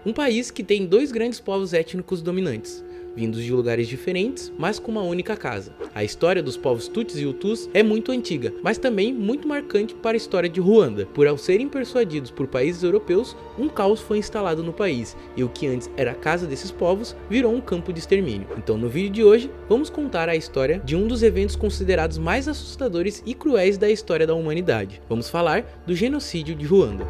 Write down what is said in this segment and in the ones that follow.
um país que tem dois grandes povos étnicos dominantes, vindos de lugares diferentes, mas com uma única casa. A história dos povos Tutsis e Hutus é muito antiga, mas também muito marcante para a história de Ruanda. Por ao serem persuadidos por países europeus, um caos foi instalado no país, e o que antes era a casa desses povos, virou um campo de extermínio. Então no vídeo de hoje, vamos contar a história de um dos eventos considerados mais assustadores e cruéis da história da humanidade. Vamos falar do genocídio de Ruanda.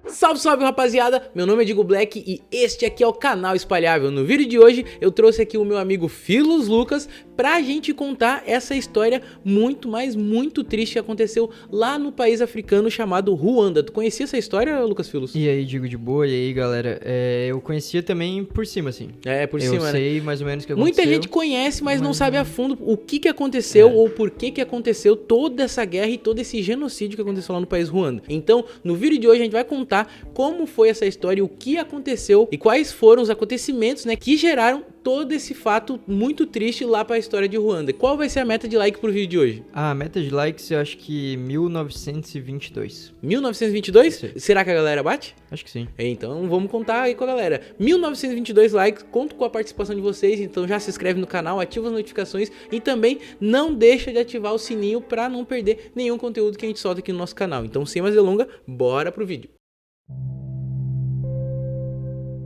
Salve, salve rapaziada, meu nome é Digo Black e este aqui é o canal Espalhável. No vídeo de hoje eu trouxe aqui o meu amigo Philos Lucas pra gente contar essa história muito, mas muito triste que aconteceu lá no país africano chamado Ruanda. Tu conhecia essa história, Lucas Philos? E aí, Digo de boa, e aí galera, eu conhecia também por cima assim. Por cima, né? Eu sei mais ou menos o que aconteceu. Muita gente conhece, mas não sabe a fundo o que aconteceu ou por que aconteceu toda essa guerra e todo esse genocídio que aconteceu lá no país Ruanda. Então, no vídeo de hoje a gente vai contar como foi essa história, o que aconteceu e quais foram os acontecimentos, né, que geraram todo esse fato muito triste lá para a história de Ruanda. Qual vai ser a meta de like pro vídeo de hoje? A meta de likes eu acho que 1922. 1922? Será que a galera bate? Acho que sim. Então vamos contar aí com a galera. 1922 likes, conto com a participação de vocês, então já se inscreve no canal, ativa as notificações e também não deixa de ativar o sininho para não perder nenhum conteúdo que a gente solta aqui no nosso canal. Então sem mais delongas, bora pro vídeo.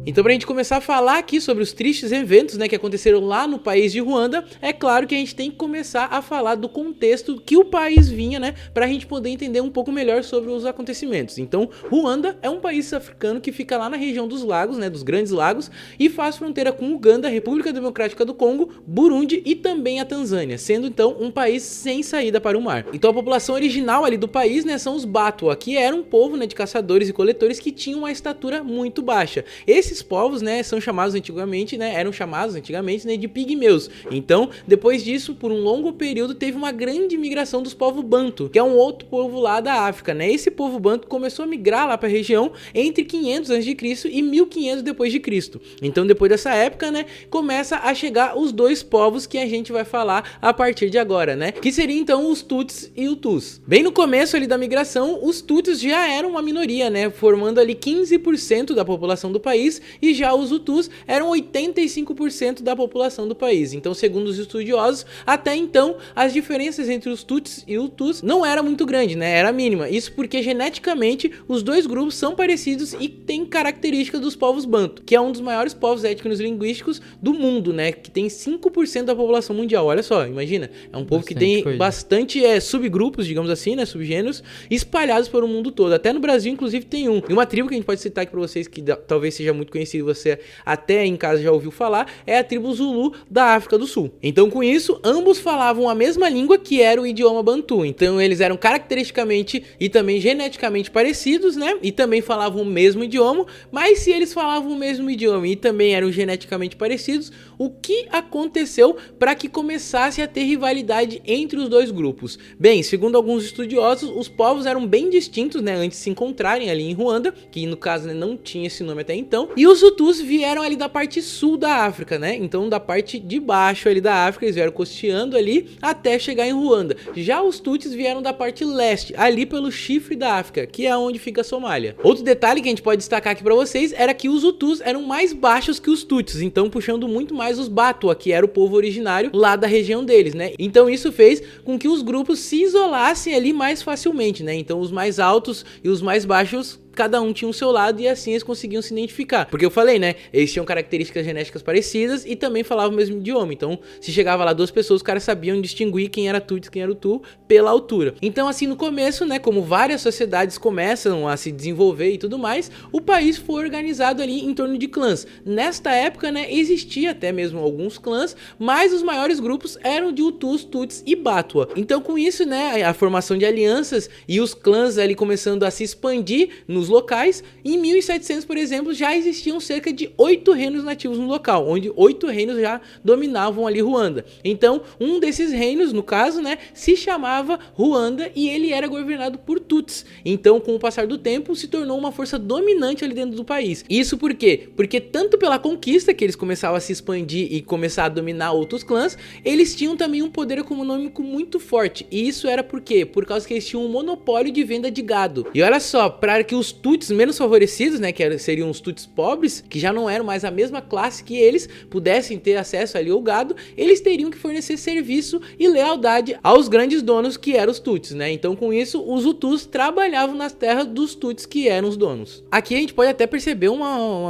Então, pra gente começar a falar aqui sobre os tristes eventos, né, que aconteceram lá no país de Ruanda, é claro que a gente tem que começar a falar do contexto que o país vinha, né, pra gente poder entender um pouco melhor sobre os acontecimentos. Então, Ruanda é um país africano que fica lá na região dos lagos, né, dos grandes lagos, e faz fronteira com Uganda, República Democrática do Congo, Burundi e também a Tanzânia, sendo então um país sem saída para o mar. Então, a população original ali do país, né, são os Batwa, que era um povo, né, de caçadores e coletores que tinham uma estatura muito baixa. Esses povos, né, eram chamados antigamente, né, de pigmeus. Então, depois disso, por um longo período, teve uma grande migração dos povos Banto, que é um outro povo lá da África, né? Esse povo Banto começou a migrar lá para a região entre 500 a.C. e 1500 depois de Cristo. Então, depois dessa época, né, começa a chegar os dois povos que a gente vai falar a partir de agora, né? Que seriam então os Tutsis e Hutus. Bem no começo ali da migração, os Tutsis já eram uma minoria, né, formando ali 15% da população do país, e já os Hutus eram 85% da população do país. Então, segundo os estudiosos, até então as diferenças entre os Tutsis e Hutus não era muito grande, né? Era mínima. Isso porque geneticamente os dois grupos são parecidos e têm características dos povos Banto, que é um dos maiores povos étnicos e linguísticos do mundo, né? Que tem 5% da população mundial. Olha só, imagina. É um povo que tem bastante subgrupos, digamos assim, né? Subgêneros espalhados pelo mundo todo. Até no Brasil, inclusive, tem um. E uma tribo que a gente pode citar aqui para vocês que talvez seja muito conhecido, você até em casa já ouviu falar, é a tribo Zulu da África do Sul. Então, com isso, ambos falavam a mesma língua, que era o idioma Bantu. Então, eles eram caracteristicamente e também geneticamente parecidos, né? E também falavam o mesmo idioma, mas se eles falavam o mesmo idioma e também eram geneticamente parecidos, o que aconteceu para que começasse a ter rivalidade entre os dois grupos? Bem, segundo alguns estudiosos, os povos eram bem distintos, né, antes de se encontrarem ali em Ruanda, que no caso, né, não tinha esse nome até então, e os Hutus vieram ali da parte sul da África, né? Então da parte de baixo ali da África, eles vieram costeando ali até chegar em Ruanda. Já os Tutsis vieram da parte leste, ali pelo chifre da África, que é onde fica a Somália. Outro detalhe que a gente pode destacar aqui pra vocês era que os Hutus eram mais baixos que os Tutsis, então puxando muito mais os Batwa, que era o povo originário lá da região deles, né? Então isso fez com que os grupos se isolassem ali mais facilmente, né? Então os mais altos e os mais baixos, cada um tinha o seu lado e assim eles conseguiam se identificar. Porque eu falei, né, eles tinham características genéticas parecidas e também falavam o mesmo idioma. Então, se chegava lá duas pessoas, os caras sabiam distinguir quem era Tutsi e quem era Hutu pela altura. Então, assim, no começo, né, como várias sociedades começam a se desenvolver e tudo mais, o país foi organizado ali em torno de clãs. Nesta época, né, existia até mesmo alguns clãs, mas os maiores grupos eram de Hutus, Tutsis e Batwa. Então, com isso, né, a formação de alianças e os clãs ali começando a se expandir nos locais, em 1700, por exemplo, já existiam cerca de 8 reinos nativos no local, onde 8 reinos já dominavam ali Ruanda. Então, um desses reinos, no caso, né, se chamava Ruanda e ele era governado por Tutsis. Então, com o passar do tempo, se tornou uma força dominante ali dentro do país. Isso por quê? Porque tanto pela conquista, que eles começavam a se expandir e começar a dominar outros clãs, eles tinham também um poder econômico muito forte. E isso era por quê? Por causa que eles tinham um monopólio de venda de gado. E olha só, para que os os Tuts menos favorecidos, né, que seriam os Tuts pobres, que já não eram mais a mesma classe que eles, pudessem ter acesso ali ao gado, eles teriam que fornecer serviço e lealdade aos grandes donos que eram os Tuts, né? Então com isso os Hutus trabalhavam nas terras dos Tuts que eram os donos. Aqui a gente pode até perceber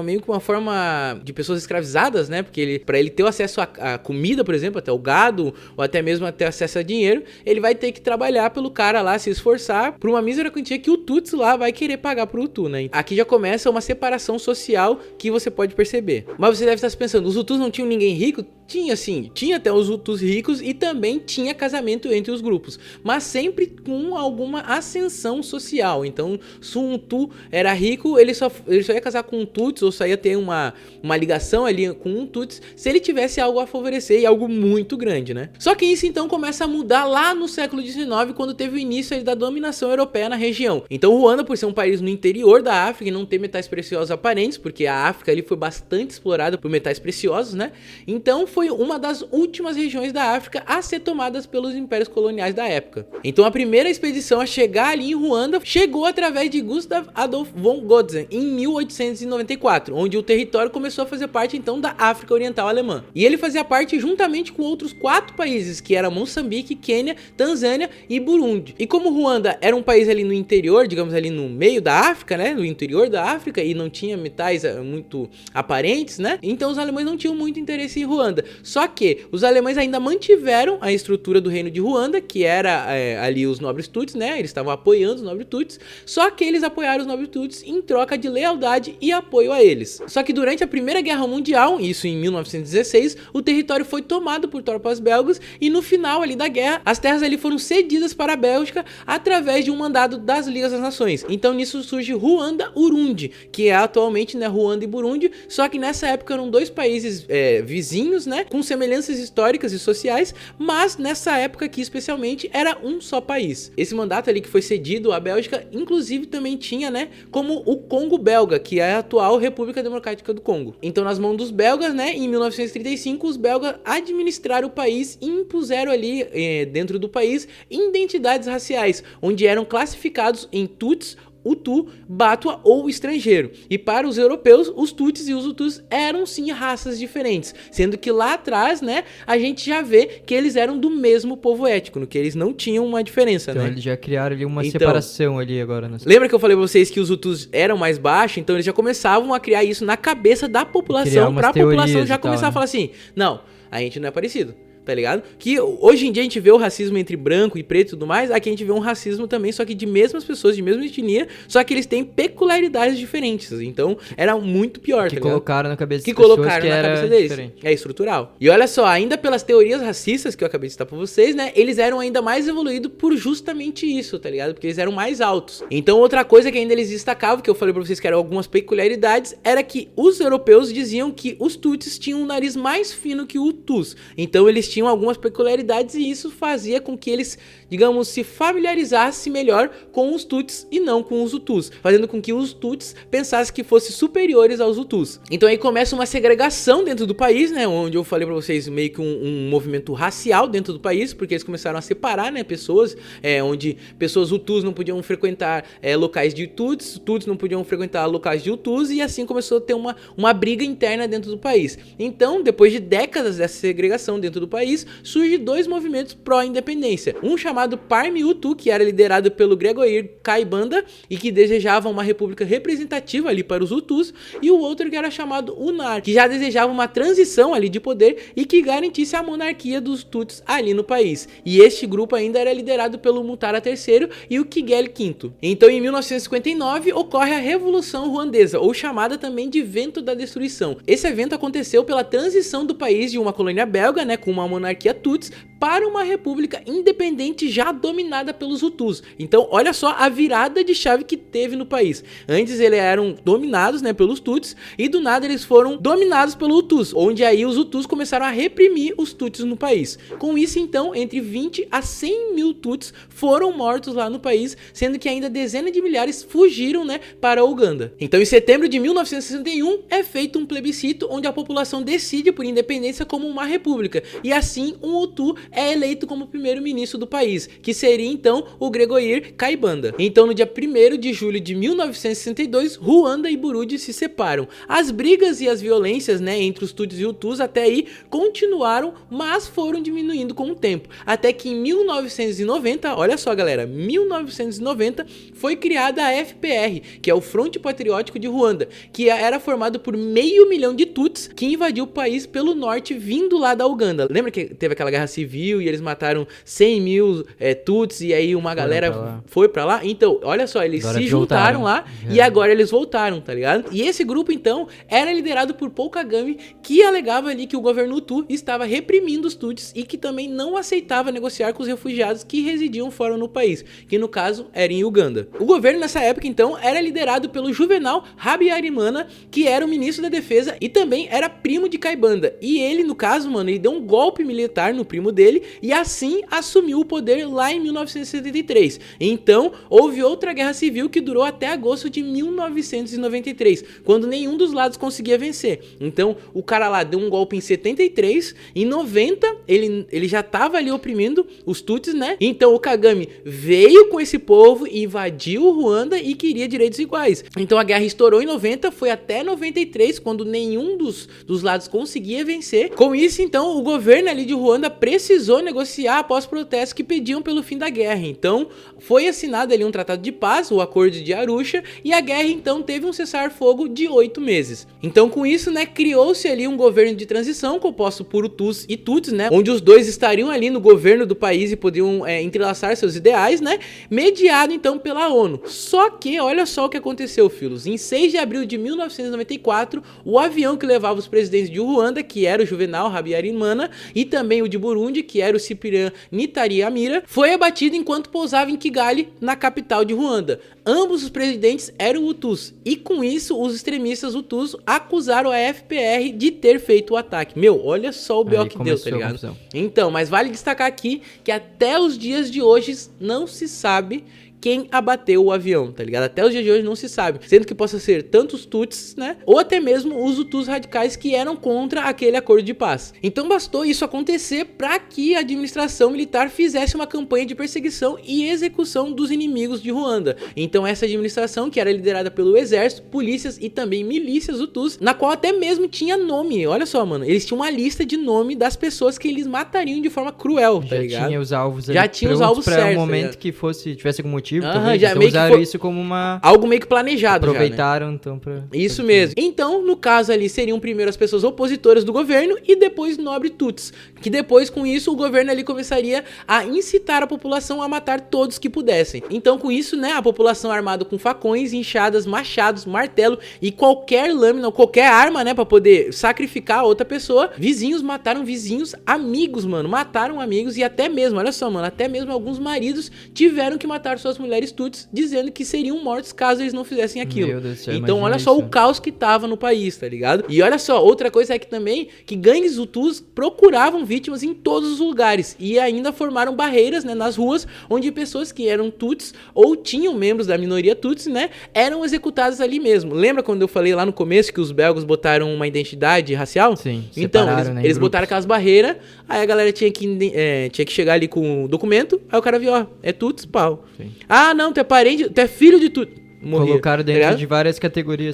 meio que uma forma de pessoas escravizadas, né? Porque para ele ter o acesso a comida, por exemplo, até o gado, ou até mesmo até acesso a dinheiro, ele vai ter que trabalhar pelo cara lá, se esforçar por uma mísera quantia que o Tuts lá vai querer pagar pro Hutu, né? Aqui já começa uma separação social que você pode perceber. Mas você deve estar se pensando, os Hutus não tinham ninguém rico? Tinha sim, tinha até os Hutus ricos e também tinha casamento entre os grupos, mas sempre com alguma ascensão social. Então, se um Hutu era rico, ele só ia casar com um Tuts, ou só ia ter uma ligação ali com um Tuts, se ele tivesse algo a favorecer e algo muito grande, né? Só que isso então começa a mudar lá no século XIX, quando teve o início ali da dominação europeia na região. Então, Ruanda, por ser um país no interior da África e não ter metais preciosos aparentes, porque a África ali foi bastante explorada por metais preciosos, né? Então, foi uma das últimas regiões da África a ser tomadas pelos impérios coloniais da época. Então a primeira expedição a chegar ali em Ruanda chegou através de Gustav Adolf von Gotzen em 1894, onde o território começou a fazer parte então da África Oriental Alemã. E ele fazia parte juntamente com outros 4 países, que eram Moçambique, Quênia, Tanzânia e Burundi. E como Ruanda era um país ali no interior, digamos ali no meio da África, né, no interior da África, e não tinha metais muito aparentes, né, então os alemães não tinham muito interesse em Ruanda. Só que os alemães ainda mantiveram a estrutura do reino de Ruanda, que era ali os nobres Tuts, né? Eles estavam apoiando os nobres Tuts, só que eles apoiaram os nobres Tuts em troca de lealdade e apoio a eles. Só que durante a Primeira Guerra Mundial, isso em 1916, o território foi tomado por tropas belgas e no final ali da guerra, as terras ali foram cedidas para a Bélgica através de um mandado das Ligas das Nações. Então nisso surge Ruanda-Urundi, que é atualmente, né, Ruanda e Burundi, só que nessa época eram 2 países vizinhos, né, com semelhanças históricas e sociais, mas nessa época aqui especialmente era um só país. Esse mandato ali que foi cedido à Bélgica, inclusive também tinha, né, como o Congo belga, que é a atual República Democrática do Congo. Então nas mãos dos belgas, né, em 1935 os belgas administraram o país e impuseram ali dentro do país identidades raciais, onde eram classificados em Tuts, Hutu, Batua ou estrangeiro. E para os europeus, os Tuts e os Hutus eram sim raças diferentes, sendo que lá atrás, né, a gente já vê que eles eram do mesmo povo étnico, que eles não tinham uma diferença, então, né? Eles já criaram ali uma separação ali agora. Lembra que eu falei pra vocês que os Hutus eram mais baixos? Então eles já começavam a criar isso na cabeça da população, pra população já começar a falar assim, não, a gente não é parecido. Tá ligado? Que hoje em dia a gente vê o racismo entre branco e preto e tudo mais, aqui a gente vê um racismo também, só que de mesmas pessoas, de mesma etnia, só que eles têm peculiaridades diferentes, então era muito pior, que tá colocaram na cabeça que pessoas colocaram que na era cabeça deles. Diferente. É estrutural. E olha só, ainda pelas teorias racistas que eu acabei de citar pra vocês, né, eles eram ainda mais evoluídos por justamente isso, tá ligado? Porque eles eram mais altos. Então outra coisa que ainda eles destacavam, que eu falei pra vocês que eram algumas peculiaridades, era que os europeus diziam que os Tuts tinham um nariz mais fino que o Hutus, então eles tinham algumas peculiaridades e isso fazia com que eles, digamos, se familiarizassem melhor com os Tuts e não com os Hutus, fazendo com que os Tuts pensassem que fossem superiores aos Hutus. Então aí começa uma segregação dentro do país, né, onde eu falei pra vocês meio que um movimento racial dentro do país, porque eles começaram a separar, né, pessoas, onde pessoas Hutus não podiam frequentar locais de Tuts, Tuts não podiam frequentar locais de Hutus, e assim começou a ter uma briga interna dentro do país. Então, depois de décadas dessa segregação dentro do país, surge 2 movimentos pró-independência. Um chamado Parmi Hutu, que era liderado pelo Gregoire Kayibanda e que desejava uma república representativa ali para os Hutus, e o outro que era chamado UNAR, que já desejava uma transição ali de poder e que garantisse a monarquia dos Tuts ali no país. E este grupo ainda era liderado pelo Mutara III e o Kigeli V. Então em 1959 ocorre a Revolução Ruandesa, ou chamada também de Vento da Destruição. Esse evento aconteceu pela transição do país de uma colônia belga, né, com uma monarquia Tuts, para uma república independente já dominada pelos Hutus. Então olha só a virada de chave que teve no país. Antes eles eram dominados, né, pelos Tuts, e do nada eles foram dominados pelos Hutus, onde aí os Hutus começaram a reprimir os Tuts no país. Com isso então, entre 20 a 100 mil Tuts foram mortos lá no país, sendo que ainda dezenas de milhares fugiram, né, para a Uganda. Então em setembro de 1961 é feito um plebiscito onde a população decide por independência como uma república, e assim um Hutu é eleito como primeiro-ministro do país, que seria então o Grégoire Kayibanda. Então no dia 1º de julho de 1962, Ruanda e Burundi se separam. As brigas e as violências, né, entre os Tutsis e Hutus até aí continuaram, mas foram diminuindo com o tempo, até que em 1990, olha só galera, 1990 foi criada a FPR, que é o Fronte Patriótico de Ruanda, que era formado por 500 mil de Tutsis que invadiu o país pelo norte vindo lá da Uganda. Lembra que teve aquela guerra civil e eles mataram 100 mil Tutsis e aí uma galera foi pra lá? Então, olha só, eles agora se juntaram lá e agora eles voltaram, tá ligado? E esse grupo então era liderado por Paul Kagame, que alegava ali que o governo Hutu estava reprimindo os Tutsis e que também não aceitava negociar com os refugiados que residiam fora no país, que no caso era em Uganda. O governo nessa época então era liderado pelo Juvenal Habyarimana, que era o ministro da defesa e também era primo de Kayibanda. E ele, no caso, mano, ele deu um golpe militar no primo dele e assim assumiu o poder lá em 1973. Então, houve outra guerra civil que durou até agosto de 1993, quando nenhum dos lados conseguia vencer. Então, o cara lá deu um golpe em 73, em 90 ele já tava ali oprimindo os Tutsis, né? Então, o Kagame veio com esse povo, invadiu o Ruanda e queria direitos iguais. Então, a guerra estourou em 90, foi até 93, quando nenhum dos lados conseguia vencer. Com isso, então, o governo ali de Ruanda precisou negociar após protestos que pediam pelo fim da guerra. Então, foi assinado ali um tratado de paz, o Acordo de Arusha, e a guerra, então, teve um cessar-fogo de 8 meses. Então, com isso, né, criou-se ali um governo de transição composto por Hutus e Tutsis, né, onde os dois estariam ali no governo do país e poderiam entrelaçar seus ideais, né, mediado, então, pela ONU. Só que, olha só o que aconteceu, filhos. Em 6 de abril de 1994, o avião que levava os presidentes de Ruanda, que era o Juvenal Habyarimana, e também o de Burundi, que era o Cyprien Ntaryamira, foi abatido enquanto pousava em Kigali, na capital de Ruanda. Ambos os presidentes eram Hutus, e com isso os extremistas Hutus acusaram a FPR de ter feito o ataque. Meu, olha só o B.O. que deu, tá ligado? Então, mas vale destacar aqui que até os dias de hoje não se sabe quem abateu o avião, tá ligado? Até os dias de hoje não se sabe, sendo que possa ser tanto os Tutsis, né, ou até mesmo os Hutus radicais que eram contra aquele acordo de paz. Então bastou isso acontecer para que a administração militar fizesse uma campanha de perseguição e execução dos inimigos de Ruanda. Então essa administração, que era liderada pelo exército, polícias e também milícias Hutus, na qual até mesmo tinha nome, olha só, mano, eles tinham uma lista de nome das pessoas que eles matariam de forma cruel, tá ligado? Já tinha os alvos ali, já tinha os alvos certos, para o momento que tivesse algum motivo. Já então meio usaram que isso como uma... algo meio que planejado. Aproveitaram, já, né? Então, pra... Isso mesmo. Então, no caso ali, seriam primeiro as pessoas opositoras do governo e depois nobre Tutsis. Que depois, com isso, o governo ali começaria a incitar a população a matar todos que pudessem. Então, com isso, né, a população armada com facões, enxadas, machados, martelo e qualquer lâmina ou qualquer arma, né, pra poder sacrificar a outra pessoa. Vizinhos mataram vizinhos, amigos, mano, mataram amigos e até mesmo, olha só, mano, até mesmo alguns maridos tiveram que matar suas mulheres Tutsis, dizendo que seriam mortos caso eles não fizessem aquilo. Meu Deus do céu, então olha só o caos que tava no país, tá ligado? E olha só, outra coisa é que também, que gangues Hutus procuravam vítimas em todos os lugares e ainda formaram barreiras, né, nas ruas, onde pessoas que eram Tutsis ou tinham membros da minoria Tutsi, né, eram executadas ali mesmo. Lembra quando eu falei lá no começo que os belgas botaram uma identidade racial? Sim. Então, eles botaram aquelas barreiras, aí a galera tinha que chegar ali com o documento, aí o cara viu, ó, é Tutsi, pau. Sim. Ah, não, tu é parente, tu é filho de Tutsi. Morria, colocaram dentro de várias categorias.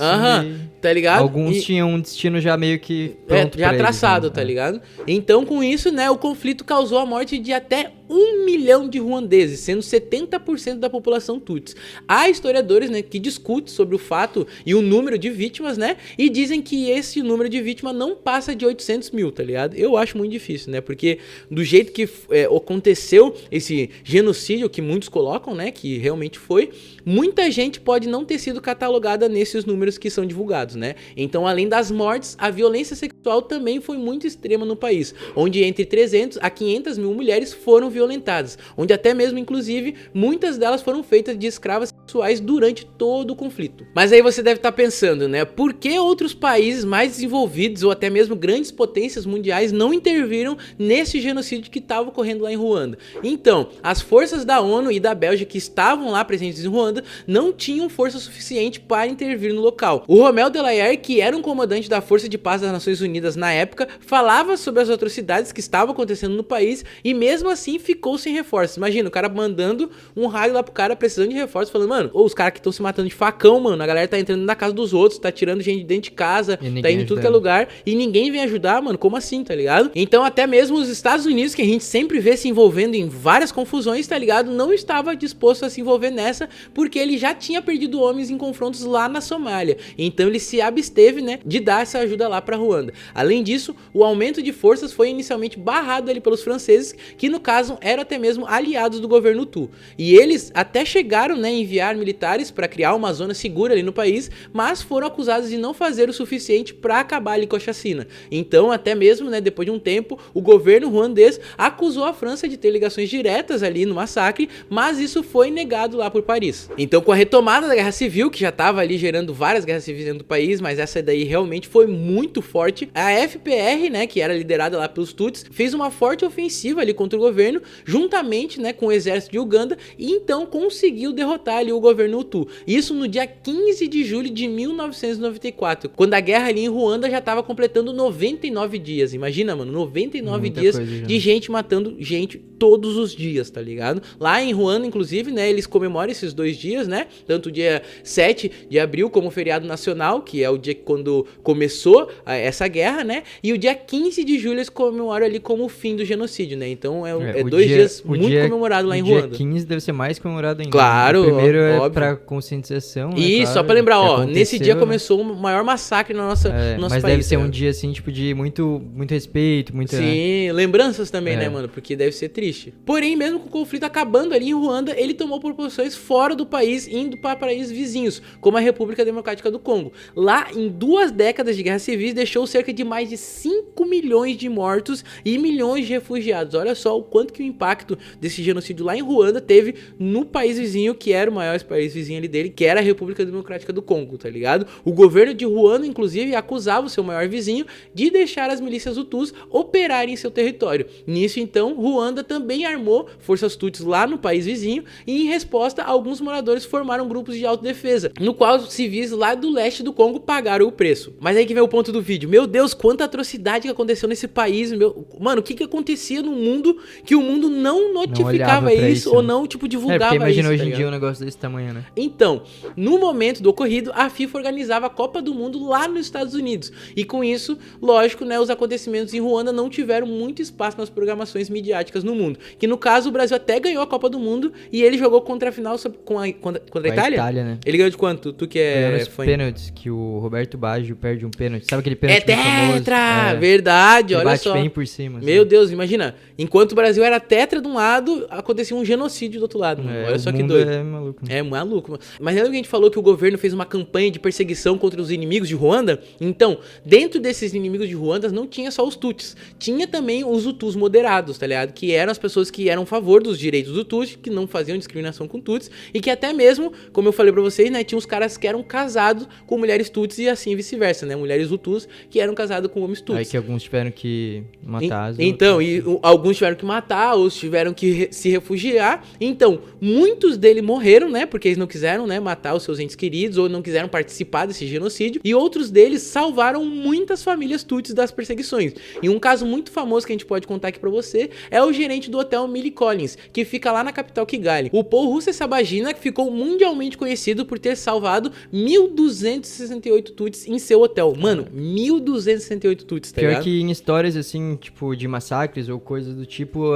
Tá ligado? Alguns tinham um destino já meio que pronto já traçado, eles, né? Tá ligado? Então, com isso, né, o conflito causou a morte de até 1 milhão de ruandeses, sendo 70% da população Tutsi. Há historiadores, né, que discutem sobre o fato e o número de vítimas, né, e dizem que esse número de vítimas não passa de 800 mil, tá ligado? Eu acho muito difícil, né, porque do jeito que aconteceu esse genocídio que muitos colocam, né, que realmente foi, muita gente pode não ter sido catalogada nesses números que são divulgados, né? Então, além das mortes, a violência sexual também foi muito extrema no país, onde entre 300 a 500 mil mulheres foram violentadas, onde até mesmo, inclusive, muitas delas foram feitas de escravas sexuais durante todo o conflito. Mas aí você deve estar pensando, né? Por que outros países mais desenvolvidos ou até mesmo grandes potências mundiais não interviram nesse genocídio que estava ocorrendo lá em Ruanda? Então, as forças da ONU e da Bélgica que estavam lá presentes em Ruanda não tinham força suficiente para intervir no local. O Rommel de la Hire, que era um comandante da Força de Paz das Nações Unidas na época falava sobre as atrocidades que estavam acontecendo no país e mesmo assim ficou sem reforços. Imagina, o cara mandando um raio lá pro cara precisando de reforços, falando, mano, os caras que estão se matando de facão, mano, a galera tá entrando na casa dos outros, tá tirando gente de dentro de casa, tá indo em tudo que é lugar e ninguém vem ajudar, mano, como assim, tá ligado? Então até mesmo os Estados Unidos, que a gente sempre vê se envolvendo em várias confusões, tá ligado? Não estava disposto a se envolver nessa, porque ele já tinha perdido homens em confrontos lá na Somália. Então ele se absteve, né, de dar essa ajuda lá pra Ruanda. Além disso, o aumento de forças foi inicialmente barrado ali pelos franceses, que no caso eram até mesmo aliados do governo Hutu. E eles até chegaram, né, a enviar militares para criar uma zona segura ali no país, mas foram acusados de não fazer o suficiente para acabar ali com a chacina. Então, até mesmo, né, depois de um tempo, o governo ruandês acusou a França de ter ligações diretas ali no massacre, mas isso foi negado lá por Paris. Então, com a retomada da Guerra Civil, que já estava ali gerando várias guerras civis dentro do país, mas essa daí realmente foi muito forte, a FPR, né, que era liderada lá pelos Tutsis, fez uma forte ofensiva ali contra o governo, juntamente, né, com o exército de Uganda, e então conseguiu derrotar ali o governo Hutu. Isso no dia 15 de julho de 1994, quando a guerra ali em Ruanda já estava completando 99 dias. Imagina, mano, 99 muita dias de gente matando gente todos os dias, tá ligado? Lá em Ruanda, inclusive, né, eles comemoram esses 2 dias, né, tanto o dia 7 de abril como feriado nacional, que é o dia quando começou essa guerra, né, e o dia 15 de julho eles comemoram ali como o fim do genocídio, né, então é 2 dias muito comemorado lá em Ruanda. O dia 15 deve ser mais comemorado ainda. Claro, o primeiro é óbvio. Pra conscientização. Isso, claro, só pra lembrar, ó, aconteceu, nesse dia começou o maior massacre no nosso país. Mas deve ser um dia, assim, tipo, de muito respeito, muita... Sim, lembranças também, né, mano, porque deve ser triste. Porém, mesmo com o conflito acabando ali em Ruanda, ele tomou proporções fora do país, indo para países vizinhos, como a República Democrática do Congo. Lá, em 2 décadas de guerra civil, deixou cerca de mais de 5 milhões de mortos e milhões de refugiados. Olha só o quanto que o impacto desse genocídio lá em Ruanda teve no país vizinho, que era o maior país vizinho ali dele, que era a República Democrática do Congo, tá ligado? O governo de Ruanda, inclusive, acusava o seu maior vizinho de deixar as milícias Hutus operarem em seu território. Nisso, então, Ruanda também armou forças Tutsis lá no país vizinho e, em resposta, alguns moradores formaram grupos de autodefesa, no qual os civis lá do leste do Congo pagaram o preço. Mas aí que vem o ponto do vídeo. Meu Deus, quanta atrocidade que aconteceu nesse país. Mano, o que acontecia no mundo que o mundo não notificava isso ou não, tipo, divulgava isso? Porque imagina isso, hoje em dia um negócio desse tamanho, né? Então, no momento do ocorrido, a FIFA organizava a Copa do Mundo lá nos Estados Unidos. E com isso, lógico, né, os acontecimentos em Ruanda não tiveram muito espaço nas programações midiáticas no mundo. Que no caso, o Brasil até ganhou a Copa do Mundo e ele jogou contra a final contra a Itália? Itália, né? Ele ganhou de quanto? Tu que é fã. Pênaltis, que o Roberto Baggio perde um pênalti. Sabe aquele pênalti tetra! Verdade, olha bate só. Bem por cima. Assim. Meu Deus, imagina. Enquanto o Brasil era tetra de um lado, acontecia um genocídio do outro lado. Olha só que doido. É maluco. Né? É maluco. Mano. Mas lembra que a gente falou que o governo fez uma campanha de perseguição contra os inimigos de Ruanda? Então, dentro desses inimigos de Ruanda não tinha só os Tutsis. Tinha também os Hutus moderados, tá ligado? Que eram as pessoas que eram a favor dos direitos do Tutsi, que não faziam discriminação com Tutsis. E que até mesmo, como eu falei pra vocês, né? Tinha uns caras que eram casados com mulheres Tutsis e assim vice-versa, né? Mulheres Hutus que eram casadas com homens Tutsis. Aí que alguns tiveram que matar. Então, e alguns tiveram que matar, outros tiveram que se refugiar. Então, muitos deles morreram, né? Porque eles não quiseram, né, matar os seus entes queridos ou não quiseram participar desse genocídio. E outros deles salvaram muitas famílias Tutsis das perseguições. E um caso muito famoso que a gente pode contar aqui pra você é o gerente do hotel Millie Collins, que fica lá na capital Kigali. O Paul Rusesabagina, que ficou mundialmente conhecido por ter salvado 1.268 Tutsis em seu hotel. Mano, 1.268 Tutsis, tá ligado? Pior que em histórias, assim, tipo, de massacres ou coisas do tipo,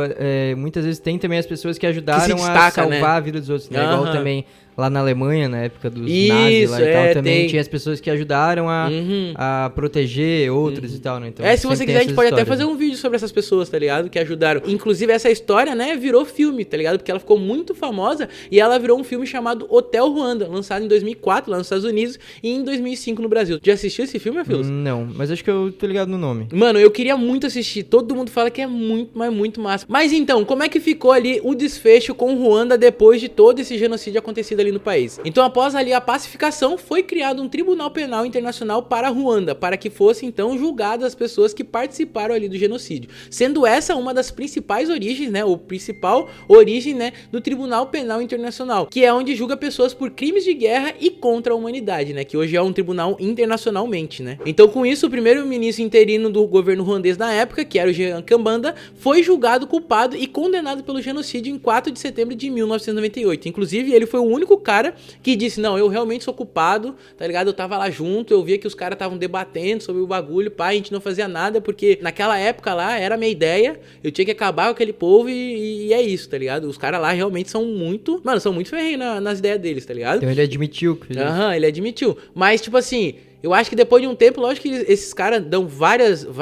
muitas vezes tem também as pessoas que ajudaram a salvar, né, a vida dos outros, né? Igual também lá na Alemanha, na época dos nazis lá e tal, também tinha as pessoas que ajudaram a proteger outros e tal, né? Então, se você quiser, a gente pode até fazer um vídeo sobre essas pessoas, tá ligado? Que ajudaram. Inclusive, essa história, né, virou filme, tá ligado? Porque ela ficou muito famosa e ela virou um filme chamado Hotel Ruanda, lançado em 2004 lá nos Estados Unidos e em 2005 no Brasil. Já assistiu esse filme, Afilos? Não, mas acho que eu tô ligado no nome. Mano, eu queria muito assistir. Todo mundo fala que é muito, mas muito massa. Mas então, como é que ficou ali o desfecho com Ruanda depois de todo esse genocídio acontecido ali no país? Então, após ali a pacificação, foi criado um Tribunal Penal Internacional para Ruanda, para que fossem então julgadas as pessoas que participaram ali do genocídio, sendo essa uma das principais origens origens, né, ou principal origem, né, do Tribunal Penal Internacional, que é onde julga pessoas por crimes de guerra e contra a humanidade, né, que hoje é um tribunal internacionalmente, né. Então, com isso, o primeiro-ministro interino do governo ruandês na época, que era o Jean Kambanda, foi julgado culpado e condenado pelo genocídio em 4 de setembro de 1998. Inclusive, ele foi o único cara que disse, não, eu realmente sou culpado, tá ligado? Eu tava lá junto, eu via que os caras estavam debatendo sobre o bagulho, pá, a gente não fazia nada, porque naquela época lá era a minha ideia, eu tinha que acabar com aquele povo e é isso, tá ligado? Os caras lá realmente são muito, mano, são muito ferrenhos nas ideias deles, tá ligado? Então ele admitiu que fez isso. Aham, ele admitiu. Mas, tipo assim, eu acho que depois de um tempo, lógico que esses caras dão vários, como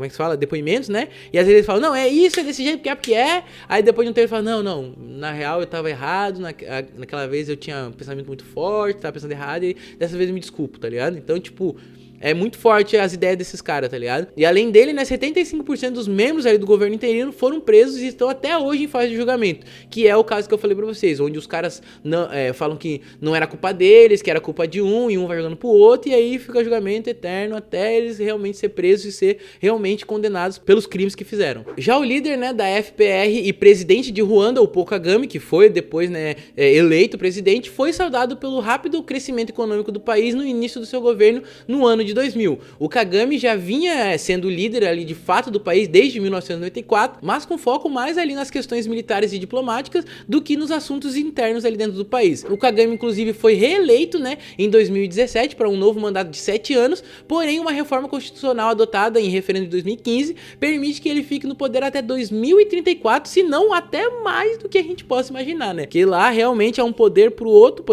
é que se fala? Depoimentos, né? E às vezes eles falam, não, é isso, é desse jeito, porque é. Aí depois de um tempo ele fala, não, na real eu tava errado, naquela vez eu tinha um pensamento muito forte, tava pensando errado, e dessa vez eu me desculpo, tá ligado? Então, tipo, é muito forte as ideias desses caras, tá ligado? E além dele, né, 75% dos membros aí do governo interino foram presos e estão até hoje em fase de julgamento. Que é o caso que eu falei pra vocês, onde os caras falam que não era culpa deles, que era culpa de um, e um vai jogando pro outro, e aí fica julgamento eterno até eles realmente ser presos e ser realmente condenados pelos crimes que fizeram. Já o líder, né, da FPR e presidente de Ruanda, o Paul Kagame, que foi depois, né, eleito presidente, foi saudado pelo rápido crescimento econômico do país no início do seu governo no ano de 2000. O Kagame já vinha sendo líder ali de fato do país desde 1994, mas com foco mais ali nas questões militares e diplomáticas do que nos assuntos internos ali dentro do país. O Kagame inclusive foi reeleito, né, em 2017 para um novo mandato de 7 anos, porém uma reforma constitucional adotada em referendo de 2015 permite que ele fique no poder até 2034, se não até mais do que a gente possa imaginar, né? Que lá realmente é um poder pro outro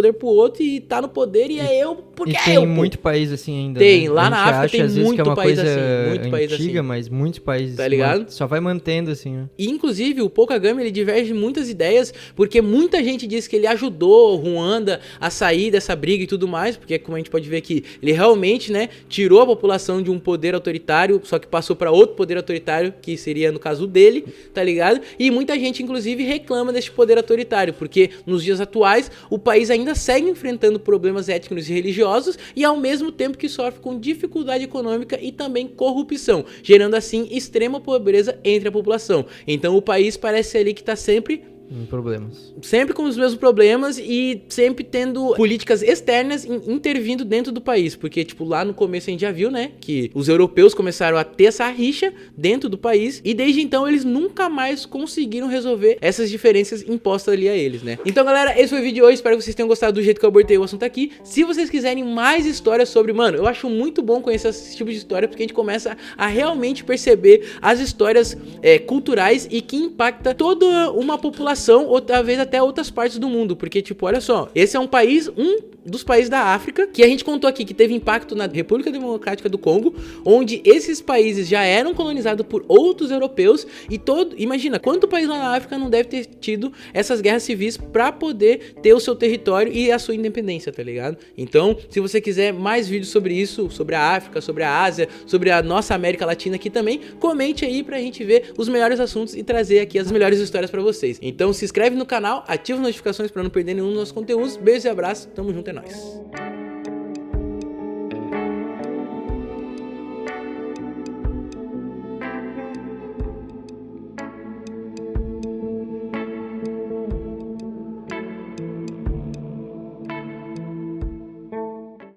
e tá no poder e é eu porque é eu. Tem muito país assim ainda. Tem, né? Lá na África tem muito país assim, muito país antiga, assim. Mas muitos países, tá ligado? Só vai mantendo assim, né? E inclusive o Paul Kagame, ele diverge muitas ideias, porque muita gente diz que ele ajudou Ruanda a sair dessa briga e tudo mais, porque como a gente pode ver aqui, ele realmente, né, tirou a população de um poder autoritário, só que passou para outro poder autoritário, que seria no caso dele, tá ligado? E muita gente inclusive reclama desse poder autoritário, porque nos dias atuais o país ainda segue enfrentando problemas étnicos e religiosos e ao mesmo tempo que sofre com dificuldade econômica e também corrupção, gerando assim extrema pobreza entre a população. Então o país parece ali que tá sempre problemas. Sempre com os mesmos problemas e sempre tendo políticas externas intervindo dentro do país. Porque, tipo, lá no começo a gente já viu, né, que os europeus começaram a ter essa rixa dentro do país e desde então eles nunca mais conseguiram resolver essas diferenças impostas ali a eles, né. Então, galera, esse foi o vídeo de hoje. Espero que vocês tenham gostado do jeito que eu abordei o assunto aqui. Se vocês quiserem mais histórias sobre, mano, eu acho muito bom conhecer esse tipo de história porque a gente começa a realmente perceber as histórias culturais e que impacta toda uma população ou talvez até outras partes do mundo, porque tipo, olha só, esse é um dos países da África, que a gente contou aqui que teve impacto na República Democrática do Congo, onde esses países já eram colonizados por outros europeus e imagina, quanto país lá na África não deve ter tido essas guerras civis pra poder ter o seu território e a sua independência, tá ligado? Então, se você quiser mais vídeos sobre isso, sobre a África, sobre a Ásia, sobre a nossa América Latina aqui também, comente aí pra gente ver os melhores assuntos e trazer aqui as melhores histórias pra vocês. Então se inscreve no canal, ativa as notificações pra não perder nenhum dos nossos conteúdos. Beijo e abraço, tamo junto, é nóis.